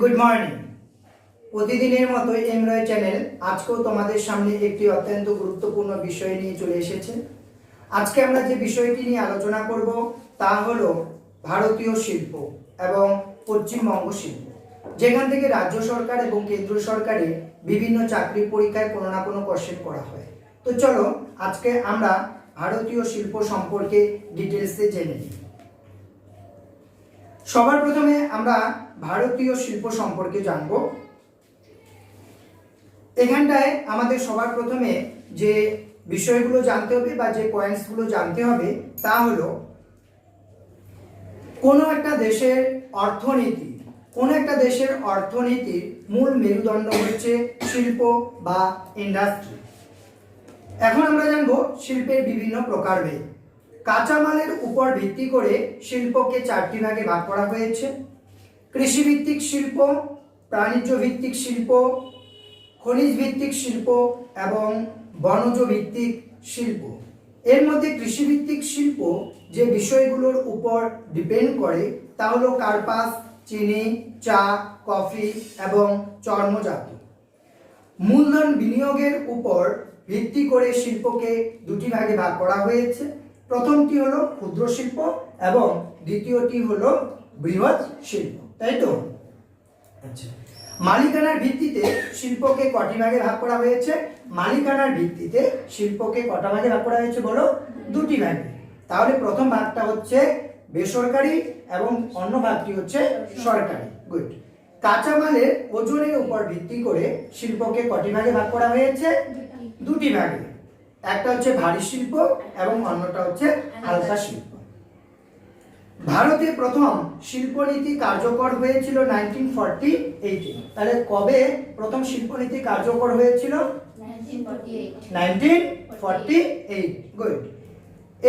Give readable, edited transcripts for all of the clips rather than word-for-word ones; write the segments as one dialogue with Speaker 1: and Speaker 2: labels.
Speaker 1: Good morning. প্রতিদিনের মতো এমরয় channel আজকেও তোমাদের সামনে একটি অত্যন্ত গুরুত্বপূর্ণ বিষয় নিয়ে চলে এসেছে। আজকে আমরা যে বিষয়টি নিয়ে আলোচনা করব তা হলো ভারতীয় শিল্প এবং পশ্চিমবঙ্গ শিল্প, যেখান থেকে রাজ্য সরকার এবং কেন্দ্র সরকারের বিভিন্ন চাকরি পরীক্ষায় কোনো না কোনো কোশ্চেন করা হয়। তো চলো আজকে আমরা ভারতীয় শিল্প সম্পর্কে ডিটেলসে জেনে নিই। সবার প্রথমে আমরা ভারতীয় শিল্প সম্পর্কে জানব। এখানটায় আমাদের সবার প্রথমে যে বিষয়গুলো জানতে হবে বা যে পয়েন্টসগুলো জানতে হবে তা হলো কোনো একটা দেশের অর্থনীতির মূল মেরুদণ্ড হচ্ছে শিল্প বা ইন্ডাস্ট্রি। এখন আমরা জানব শিল্পের বিভিন্ন প্রকারভেদ। কাঁচামালের উপর ভিত্তি করে শিল্পকে চারটি ভাগে ভাগ করা হয়েছে: কৃষিভিত্তিক শিল্প, বাণিজ্য ভিত্তিক শিল্প, খনিজ ভিত্তিক শিল্প এবং বনজ ভিত্তিক শিল্প। এর মধ্যে কৃষিভিত্তিক শিল্প যে বিষয়গুলোর উপর ডিপেন্ড করে তা হলো কার্পাস, চিনি, চা, কফি এবং চর্মজাত। মূলধন বিনিয়োগের উপর ভিত্তি করে শিল্পকে দুটি ভাগে ভাগ করা হয়েছে। প্রথমটি হলো ক্ষুদ্র শিল্প এবং দ্বিতীয়টি হলো বৃহৎ শিল্প, তাই তো? আচ্ছা, মালিকানার ভিত্তিতে শিল্পকে কটি ভাগে ভাগ করা হয়েছে? মালিকানার ভিত্তিতে শিল্পকে কটা ভাগে ভাগ করা হয়েছে বলো? দুটি ভাগে। তাহলে প্রথম ভাগটা হচ্ছে বেসরকারি এবং অন্য ভাগটি হচ্ছে সরকারি। গুড। কাঁচামালের ওজনের উপর ভিত্তি করে শিল্পকে কটি ভাগে ভাগ করা হয়েছে? দুটি ভাগে। একটা হচ্ছে ভারী শিল্প এবং অন্যটা হচ্ছে হালকা শিল্প। ভারতে প্রথম শিল্পনীতি কার্যকর হয়েছিল 1948। তাহলে কবে প্রথম শিল্পনীতি কার্যকর হয়েছিল? 1948। গুড।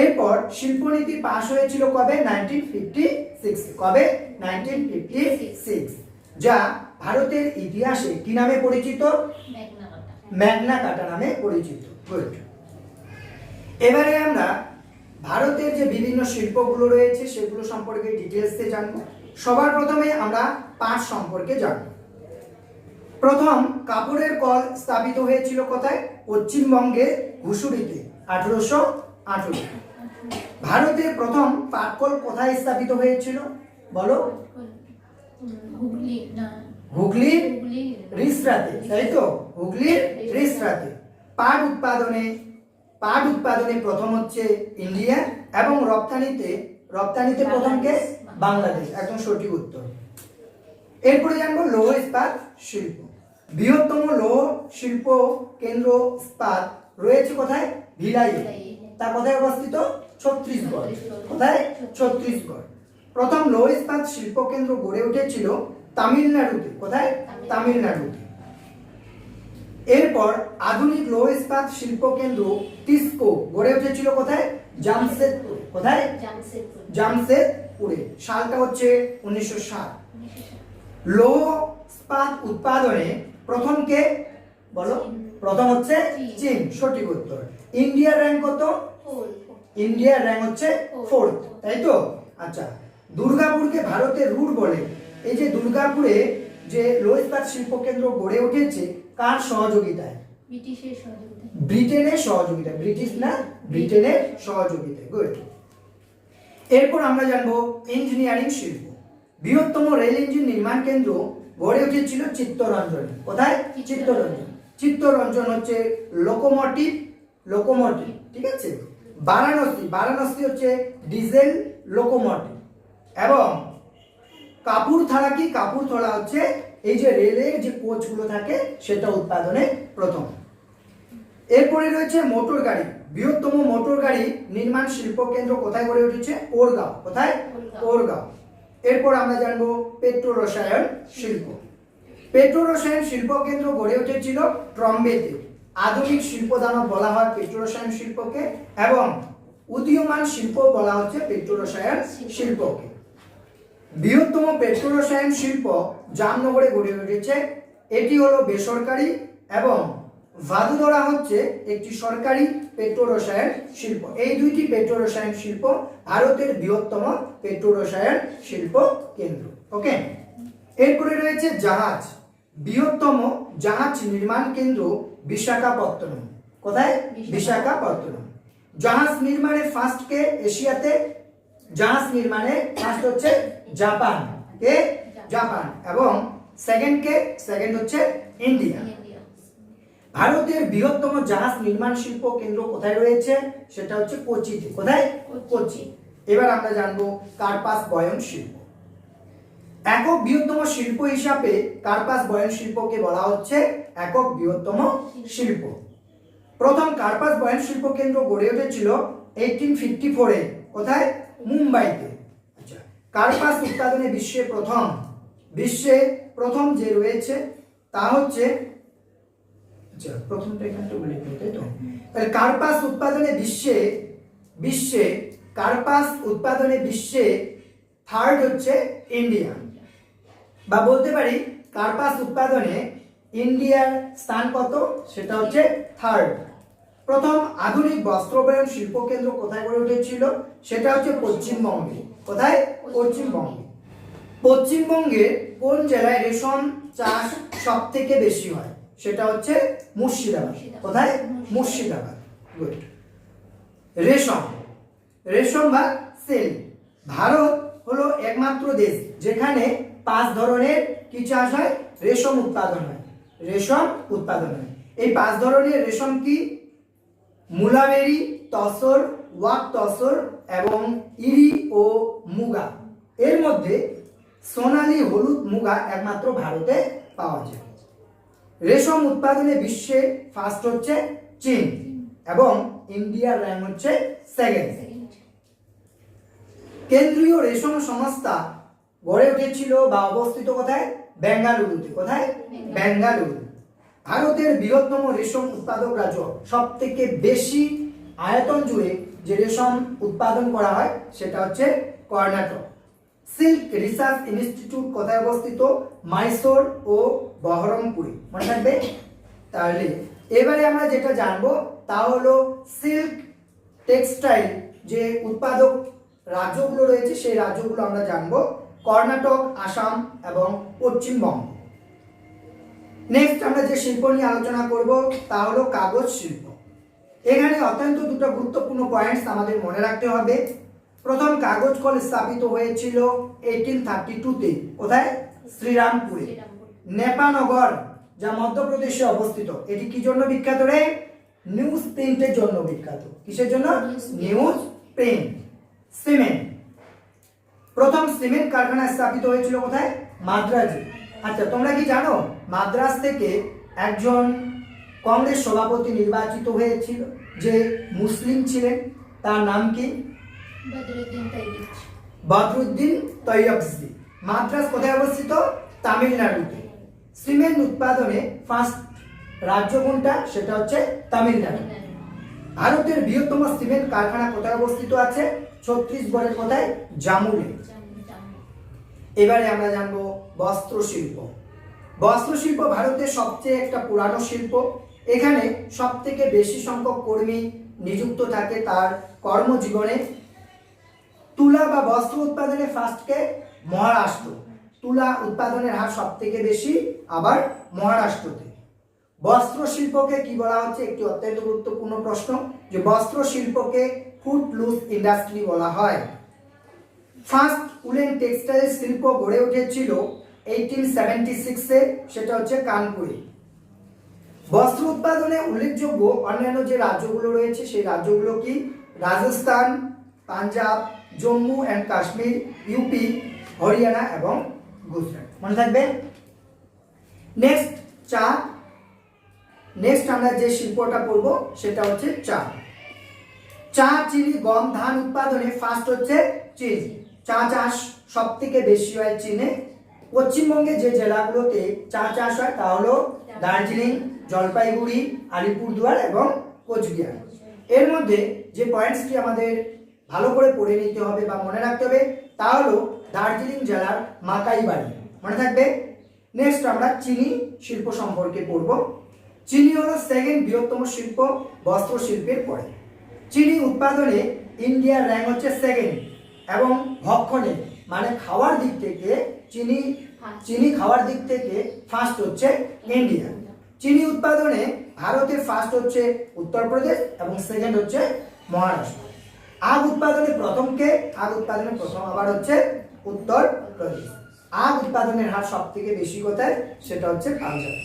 Speaker 1: এরপর শিল্পনীতি পাস হয়েছিল কবে? 1956। কবে? 1956, যা ভারতের ইতিহাসে কি নামে পরিচিত? ম্যাগনা কার্টা নামে পরিচিত। গুড। এবারে আমরা ভারতের যে বিভিন্ন শিল্পগুলো রয়েছে সেগুলো সম্পর্কে ডিটেলসে জানবো। সবার প্রথমে আমরা পাট সম্পর্কে জানব। প্রথম কাপড়ের কল স্থাপিত হয়েছিল কোথায়? পশ্চিমবঙ্গের ঘুষুরিতে 1818। ভারতের প্রথম পাটকল কোথায় স্থাপিত হয়েছিল বলো? হুগলির রিসরাতে, তাই তো? হুগলির রিসরাতে। পাট উৎপাদনে প্রথম হচ্ছে ইন্ডিয়া এবং রপ্তানিতে প্রথমকে বাংলাদেশ। একদম সঠিক উত্তর। এরপরে জানবো লৌহ ইস্পাত শিল্প। বৃহত্তম লৌহ শিল্প কেন্দ্র ইস্পাত রয়েছে কোথায়? ভিলাইয়ে। তা কোথায় অবস্থিত? ছত্তিশগড়। কোথায়? ছত্তিশগড়। প্রথম লৌহ ইস্পাত শিল্প কেন্দ্র গড়ে উঠেছিল তামিলনাড়ুতে। কোথায়? তামিলনাড়ুতে। এরপর আধুনিক লৌহ ইস্পাত শিল্প কেন্দ্র টিসকো গড়ে উঠেছিল কোথায়? জামশেদপুর। কোথায়? জামশেদপুরে। সালটা হচ্ছে 1960। লৌহ ইস্পাত উৎপাদনে প্রথম কে বলো? প্রথম হচ্ছে চীন। সঠিক উত্তর। ইন্ডিয়ার র্যাঙ্ক কত? ইন্ডিয়ার র্যাঙ্ক হচ্ছে 4th, তাই তো? আচ্ছা, দুর্গাপুরকে ভারতের রুট বলে। এই যে দুর্গাপুরে যে লৌহ ইস্পাত শিল্প কেন্দ্র গড়ে উঠেছে কার সহযোগিতায়? ব্রিটেনের সহযোগিতায়। ব্রিটিশ না, ব্রিটেনের সহযোগিতায়। গুড। এরপর আমরা জানবো ইঞ্জিনিয়ারিং শিল্প। বৃহত্তম রেল ইঞ্জিন নির্মাণ কেন্দ্র গড়ে উঠেছিল চিত্তরঞ্জনে। কোথায়? চিত্তরঞ্জন হচ্ছে লোকোমোটিভ, ঠিক আছে? বারাণসী হচ্ছে ডিজেল লোকোমোটিভ। এবং কাপুরথালা কি? কাপুরথলা হচ্ছে এই যে রেলের যে কোচগুলো থাকে সেটা উৎপাদনে প্রথম। এরপরে রয়েছে মোটর গাড়ি। বৃহত্তম মোটর গাড়ি নির্মাণ শিল্প কেন্দ্র কোথায় গড়ে উঠেছে? ওরগাঁও। কোথায়? ওরগাঁও। এরপর আমরা জানবো পেট্রো রসায়ন শিল্প। পেট্রো রসায়ন শিল্প কেন্দ্র গড়ে উঠেছিল ট্রম্বেতে। আধুনিক শিল্প দানব বলা হয় পেট্রো রসায়ন শিল্পকে এবং উদীয়মান শিল্প বলা হচ্ছে পেট্রো রসায়ন শিল্পকে। বৃহত্তম পেট্রো রসায়ন শিল্প জামনগরে গড়ে উঠেছে। এটি হলো বেসরকারি এবং ভাদোদরা হচ্ছে একটি সরকারি পেট্রো রসায়ন শিল্প। এই দুইটি পেট্রো রসায়ন শিল্প ভারতের বৃহত্তম পেট্রো রসায়ন শিল্প কেন্দ্র। ওকে। এরপরে রয়েছে জাহাজ। বৃহত্তম জাহাজ নির্মাণ কেন্দ্র বিশাখাপত্তনম। কোথায়? বিশাখাপত্তনম। জাহাজ নির্মাণে ফার্স্ট কে? এশিয়াতে জাহাজ নির্মাণে ফার্স্ট হচ্ছে জাপান। কে? জাপান। এবং সেকেন্ড কে? সেকেন্ড হচ্ছে ইন্ডিয়া। ভারতের বৃহত্তম জাহাজ নির্মাণ শিল্প কেন্দ্র কোথায় রয়েছে? সেটা হচ্ছে কোচিতে। কোথায়? কোচি। এবার আমরা জানবো কার্পাস বয়ন শিল্প। একক বৃহত্তম শিল্প হিসাবে কার্পাস বয়ন শিল্পকে বলা হচ্ছে একক বৃহত্তম শিল্প। প্রথম কার্পাস বয়ন শিল্প কেন্দ্র গড়ে উঠেছিল 1854 এ। কোথায়? মুম্বাইতে। আচ্ছা, কার্পাস উৎপাদনে বিশ্বে প্রথম যে রয়েছে তা হচ্ছে, আচ্ছা প্রথমটা এখানে তো বলে দিই, তাই তো? তাহলে কার্পাস উৎপাদনে বিশ্বে থার্ড হচ্ছে ইন্ডিয়া, বা বলতে পারি কার্পাস উৎপাদনে ইন্ডিয়ার স্থান কত? সেটা হচ্ছে থার্ড। প্রথম আধুনিক বস্ত্রবয়ন শিল্প কেন্দ্র কোথায় গড়ে উঠেছিল? সেটা হচ্ছে পশ্চিমবঙ্গে। কোথায়? পশ্চিমবঙ্গে। পশ্চিমবঙ্গের কোন জেলায় রেশম চাষ সব থেকে বেশি হয়? সেটা হচ্ছে মুর্শিদাবাদ। কোথায়? মুর্শিদাবাদ। গুড। রেশম বা সিল্ক। ভারত হলো একমাত্র দেশ যেখানে 5 ধরনের কি চাষ হয়? রেশম উৎপাদন হয়। এই 5 ধরনের রেশম কি? মুলাবেরি, তসর, ওয়াক তসর এবং ইরি ও মুগা। এর মধ্যে সোনালী হলুদ মুগা একমাত্র ভারতে পাওয়া যায়। রেশম উৎপাদনে বিশ্বে ফার্স্ট হচ্ছে চীন এবং ইন্ডিয়ার র্যাঙ্ক হচ্ছে সেকেন্ড। কেন্দ্রীয় রেশম সংস্থা গড়ে উঠেছিল বা অবস্থিত কোথায়? বেঙ্গালুরুতে। কোথায়? বেঙ্গালুরু। ভারতের বৃহত্তম রেশম উৎপাদক রাজ্য, সব থেকে বেশি আয়তন জুড়ে যে রেশম উৎপাদন করা হয় সেটা হচ্ছে কর্ণাটক। সিল্ক রিসার্চ ইনস্টিটিউট কোথায় অবস্থিত? মাইসোর ও বহরমপুরে। মনে থাকবে? তাহলে এবারে আমরা যেটা জানবো তা হলো সিল্ক টেক্সটাইল যে উৎপাদক রাজ্যগুলো রয়েছে সেই রাজ্যগুলো আমরা জানবো, কর্ণাটক, আসাম এবং পশ্চিমবঙ্গ। নেক্সট আমরা যে শিল্প নিয়ে আলোচনা করব তা হলো কাগজ শিল্প। এখানে অত্যন্ত দুটো গুরুত্বপূর্ণ পয়েন্টস আমাদের মনে রাখতে হবে। প্রথম কাগজ কল স্থাপিত হয়েছিল 1832-তে। কোথায়? শ্রীরামপুরে। নেপানগর, যা মধ্যপ্রদেশে অবস্থিত, এটি কি জন্য বিখ্যাত রে? নিউজ প্রিন্টের জন্য বিখ্যাত। কিসের জন্য? News print. সিমেন্ট, প্রথম সিমেন্ট কারখানা স্থাপিত হয়েছিল কোথায়? মাদ্রাজে। আচ্ছা, তোমরা কি জানো মাদ্রাজ থেকে একজন কংগ্রেস সভাপতি নির্বাচিত হয়েছিল যে মুসলিম ছিলেন, তার নাম কি? বদরুদ্দিন তৈয়বজি। মাদ্রাজ কোথায় অবস্থিত? তামিলনাড়ুতে। সিমেন্ট উৎপাদনে ফার্স্ট রাজ্য কোনটা? সেটা হচ্ছে তামিলনাড়ু। ভারতের বৃহত্তম সিমেন্ট কারখানা কোথায় অবস্থিত আছে? ছত্তিশগড়ের কোথায়? জামুরে। এবারে আমরা জানবো বস্ত্রশিল্প। বস্ত্রশিল্প ভারতের সবচেয়ে একটা পুরানো শিল্প। এখানে সব থেকে বেশি সংখ্যক কর্মী নিযুক্ত থাকে তার কর্মজীবনে। তুলা বা বস্ত্র উৎপাদনে ফার্স্টকে মহারাষ্ট্র। তুলা উৎপাদনের হার সব থেকে বেশি আবার মহারাষ্ট্রতে। বস্ত্র শিল্পকে কি বলা হচ্ছে? একটি অত্যন্ত গুরুত্বপূর্ণ প্রশ্ন, যে বস্ত্র শিল্পকে ফুট লুজ ইন্ডাস্ট্রি বলা হয়। ফার্স্ট উলেন টেক্সটাইল শিল্প গড়ে উঠেছিল 1876-এ, সেটা হচ্ছে কানপুরে। বস্ত্র উৎপাদনে উল্লেখযোগ্য অন্যান্য যে রাজ্যগুলো রয়েছে সেই রাজ্যগুলো কি? রাজস্থান, পাঞ্জাব, জম্মু অ্যান্ড কাশ্মীর, ইউপি, হরিয়ানা এবং গুজরাট। মনে থাকবে? নেক্সট চা। নেক্সট আমরা যে শিল্পটা পড়বো সেটা হচ্ছে চা। চা, চিনি, গম, ধান উৎপাদনে ফার্স্ট হচ্ছে চীন। চা চাষ সব থেকে বেশি হয় চীনে। পশ্চিমবঙ্গে যে জেলাগুলোতে চা চাষ হয় তা হলো দার্জিলিং, জলপাইগুড়ি, আলিপুরদুয়ার এবং কোচবিহার। এর মধ্যে যে পয়েন্টসটি আমাদের ভালো করে পড়ে নিতে হবে বা মনে রাখতে হবে তা হলো দার্জিলিং জেলার মাকাইবাড়ি। মনে থাকবে? নেক্সট আমরা চিনি শিল্প সম্পর্কে পড়ব। চিনি হলো সেকেন্ড বৃহত্তম শিল্প বস্ত্র শিল্পের পরে। চিনি উৎপাদনে ইন্ডিয়ার র্যাঙ্ক হচ্ছে সেকেন্ড এবং ভক্ষণে মানে খাওয়ার দিক থেকে চিনি চিনি খাওয়ার দিক থেকে ফার্স্ট হচ্ছে ইন্ডিয়া। চিনি উৎপাদনে ভারতের ফার্স্ট হচ্ছে উত্তরপ্রদেশ এবং সেকেন্ড হচ্ছে মহারাষ্ট্র। আখ উৎপাদনে প্রথম আবার হচ্ছে উত্তরপ্রদেশ। আখ উৎপাদনের হার সব থেকে বেশি কোথায়, সেটা হচ্ছে পাঞ্জাব।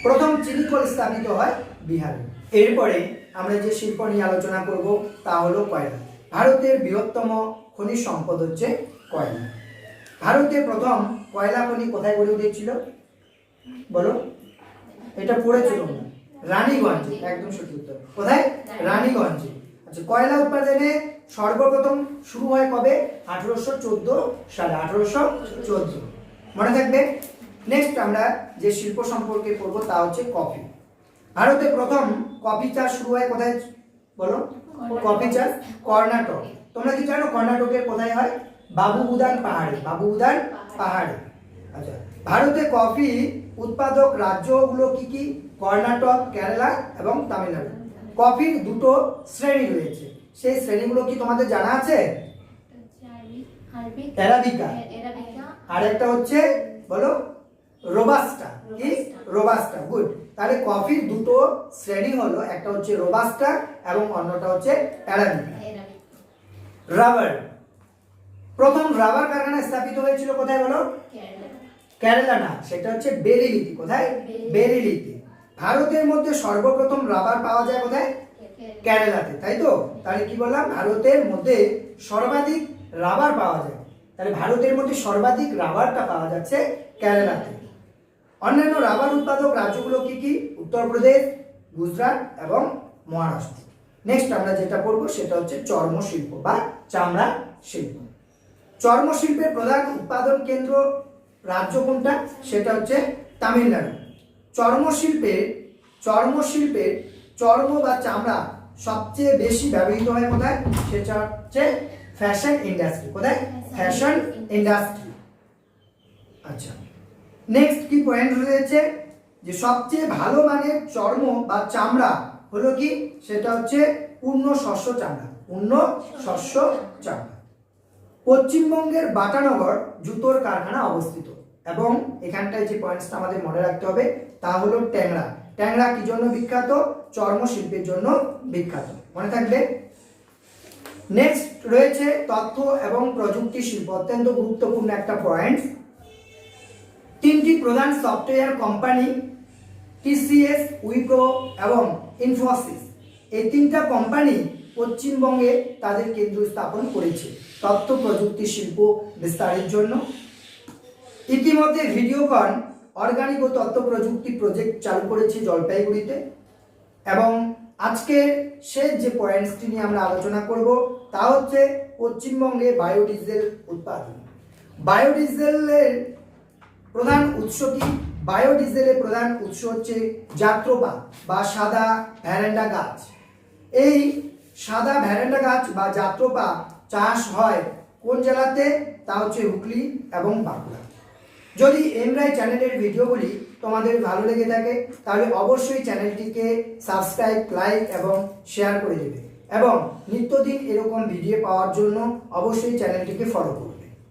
Speaker 1: প্রথম চিনি কল স্থাপিত হয় বিহারে। এরপরে আমরা যে শিল্প নিয়ে আলোচনা করব তা হলো কয়লা। ভারতের বৃহত্তম খনিজ সম্পদ হচ্ছে কয়লা। ভারতে প্রথম কয়লা খনি কোথায় গড়ে উঠেছিল বলো? এটা পড়েছিল রানীগঞ্জে, একদম সঠিক উত্তর। কোথায়? রানীগঞ্জে। আচ্ছা, কয়লা উৎপাদনে সর্বপ্রথম শুরু হয় কবে? 1814 সালে। 1814 মনে থাকবে। নেক্সট আমরা যে শিল্প সম্পর্কে পড়বো তা হচ্ছে কফি। ভারতে প্রথম কফি চাষ শুরু হয় কোথায় বলো? কফি চাষ কর্ণাটক। তোমরা কি জানো কর্ণাটকের কোথায় হয়? বাবুবুদান পাহাড়ে। বাবুবুদান পাহাড়ে। আচ্ছা, ভারতে কফি উৎপাদক রাজ্যগুলো কি কি? কর্ণাটক, কেরালা এবং তামিলনাড়ু। কফির দুটো শ্রেণী রয়েছে, সেই শ্রেণীগুলো কি তোমাদের জানা আছে? অ্যারাবিকা আর একটা হচ্ছে বলো রোবাস্টা। কি? রোবাস্টা। গুড। তাহলে কফির দুটো শ্রেণী হলো, একটা হচ্ছে রোবাস্টা এবং অন্যটা হচ্ছে অ্যারাবিকা। রাবার। প্রথম রাবার কারখানা স্থাপিত হয়েছিল কোথায় বলো? কেরালা না, সেটা হচ্ছে বেরিলিতে। কোথায়? বেরিলিতে। ভারতের মধ্যে সর্বপ্রথম রাবার পাওয়া যায় কোথায়? কেরালাতে, তাই তো? তাহলে কি বললাম? ভারতের মধ্যে সর্বাধিক রাবার পাওয়া যায়। তাহলে ভারতের মধ্যে সর্বাধিক রাবারটা পাওয়া যাচ্ছে কেরালাতে। অন্যান্য রাবার উৎপাদক রাজ্যগুলো কি কি? উত্তরপ্রদেশ, গুজরাট এবং মহারাষ্ট্র। নেক্সট আমরা যেটা পড়বো সেটা হচ্ছে চর্ম শিল্প বা চামড়া শিল্প। চর্ম শিল্পের প্রধান উৎপাদন কেন্দ্র রাজ্য কোনটা? সেটা হচ্ছে তামিলনাড়ু। চর্ম শিল্পের চর্ম বা চামড়া সবচেয়ে বেশি ব্যবহৃত হয় কোথায়? সেটা হচ্ছে ফ্যাশন ইন্ডাস্ট্রি। কোথায়? Fashion industry. আচ্ছা, নেক্সট কি পয়েন্ট রয়েছে? যে সবচেয়ে ভালো মানের চর্ম বা চামড়া হলো কি? সেটা হচ্ছে পূর্ণ শস্য চামড়া। পূর্ণ শস্য চামড়া। পশ্চিমবঙ্গের বাটানগর জুতোর কারখানা অবস্থিত এবং এখানটায় যে পয়েন্টসটা আমাদের মনে রাখতে হবে তা হলো ট্যাংরা। ট্যাংরা কি জন্য বিখ্যাত? চর্ম শিল্পের জন্য বিখ্যাত। মনে থাকবে। নেক্সট রয়েছে তথ্য এবং প্রযুক্তি শিল্প, অত্যন্ত গুরুত্বপূর্ণ একটা পয়েন্ট। তিনটি প্রধান সফটওয়্যার কোম্পানি টিসিএস, উইপ্রো এবং ইনফোসিস, এই তিনটা কোম্পানি পশ্চিমবঙ্গে তাদের কেন্দ্র স্থাপন করেছে তথ্য প্রযুক্তি শিল্প বিস্তারের জন্য। ইতিমধ্যে ভিডিওকন অর্গানিক ও তথ্য প্রযুক্তি প্রজেক্ট চালু করেছে জলপাইগুড়িতে। এবং আজকে শেষ যে পয়েন্টসটি নিয়ে আমরা আলোচনা করব তা হচ্ছে পশ্চিমবঙ্গে বায়োডিজেল উৎপাদন। বায়োডিজেলের প্রধান উৎস কি? বায়োডিজেলের প্রধান উৎস হচ্ছে জাত্রোপা বা সাদা ভ্যারান্ডা গাছ। এই সাদা ভ্যারান্ডা গাছ বা জাত্রোপা চাষ হয় কোন জেলাতে? তা হচ্ছে হুগলি এবং বাঁকুড়া। যদি এমরাই চ্যানেলের ভিডিওগুলি তোমাদের ভালো লেগে থাকে তাহলে অবশ্যই চ্যানেলটিকে সাবস্ক্রাইব, লাইক এবং শেয়ার করে দেবে এবং নিত্যদিন এরকম ভিডিও পাওয়ার জন্য অবশ্যই চ্যানেলটিকে ফলো করবে।